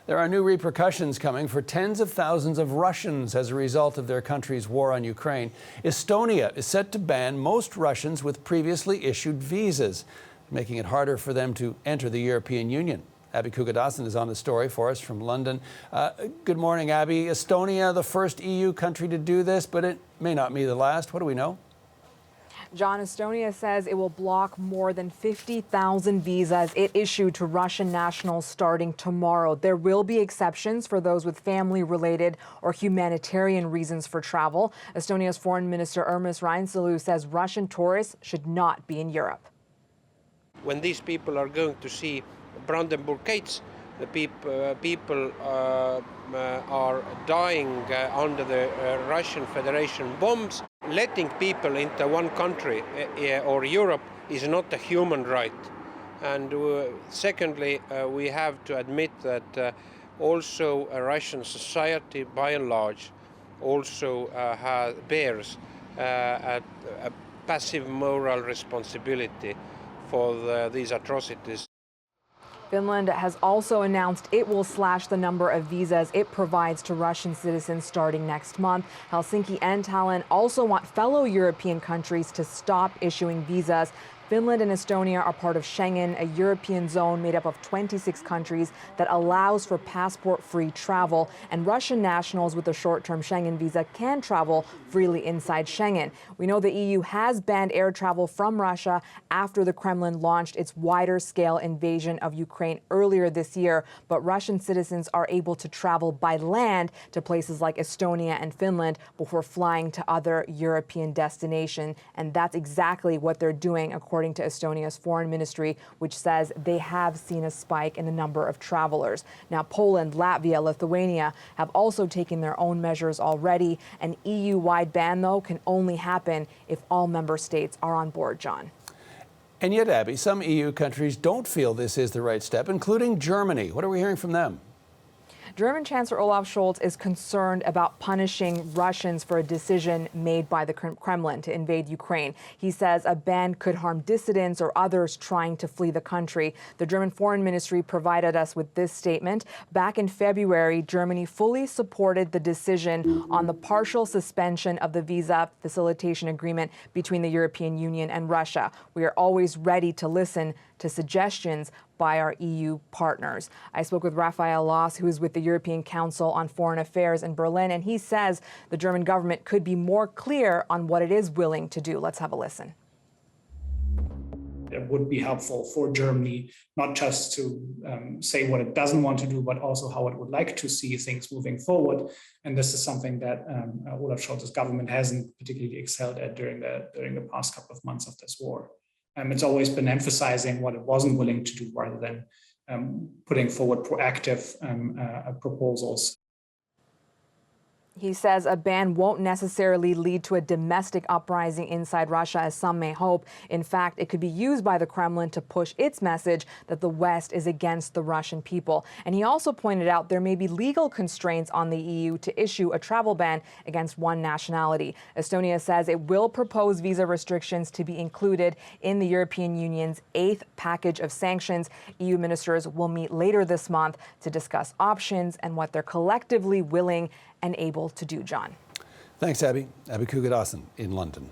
There are new repercussions coming for tens of thousands of Russians as a result of their country's war on Ukraine. Estonia is set to ban most Russians with previously issued visas, making it harder for them to enter the European Union. Abby Kugadasan is on the story for us from London. Good morning, Abby. Estonia, the first EU country to do this, but it may not be the last. What do we know? John, Estonia says it will block more than 50,000 visas it issued to Russian nationals starting tomorrow. There will be exceptions for those with family-related or humanitarian reasons for travel. Estonia's Foreign Minister Urmas Reinsalu says Russian tourists should not be in Europe. When these people are going to see Brandenburg Gates, the people are dying under the Russian Federation bombs. Letting people into one country or Europe is not a human right. And secondly, we have to admit that also a Russian society, by and large, also bears a passive moral responsibility for these atrocities. Finland has also announced it will slash the number of visas it provides to Russian citizens starting next month. Helsinki and Tallinn also want fellow European countries to stop issuing visas. Finland and Estonia are part of Schengen, a European zone made up of 26 countries that allows for passport-free travel. And Russian nationals with a short-term Schengen visa can travel freely inside Schengen. We know the EU has banned air travel from Russia after the Kremlin launched its wider-scale invasion of Ukraine earlier this year. But Russian citizens are able to travel by land to places like Estonia and Finland before flying to other European destinations. And that's exactly what they're doing, according to Estonia's foreign ministry, which says they have seen a spike in the number of travelers. Now, Poland, Latvia, Lithuania have also taken their own measures already. An EU-wide ban, though, can only happen if all member states are on board, John. And yet, Abby, some EU countries don't feel this is the right step, including Germany. What are we hearing from them? German Chancellor Olaf Scholz is concerned about punishing Russians for a decision made by the Kremlin to invade Ukraine. He says a ban could harm dissidents or others trying to flee the country. The German Foreign Ministry provided us with this statement. Back in February, Germany fully supported the decision on the partial suspension of the visa facilitation agreement between the European Union and Russia. We are always ready to listen to suggestions by our EU partners. I spoke with Raphael Loss, who is with the European Council on Foreign Affairs in Berlin, and he says the German government could be more clear on what it is willing to do. Let's have a listen. It would be helpful for Germany not just to say what it doesn't want to do, but also how it would like to see things moving forward. And this is something that Olaf Scholz's government hasn't particularly excelled at during the past couple of months of this war. It's always been emphasizing what it wasn't willing to do rather than putting forward proactive proposals. He says a ban won't necessarily lead to a domestic uprising inside Russia, as some may hope. In fact, it could be used by the Kremlin to push its message that the West is against the Russian people. And he also pointed out there may be legal constraints on the EU to issue a travel ban against one nationality. Estonia says it will propose visa restrictions to be included in the European Union's 8th package of sanctions. EU ministers will meet later this month to discuss options and what they're collectively willing and able to do, John. Thanks, Abby. Abby Kugadasan in London.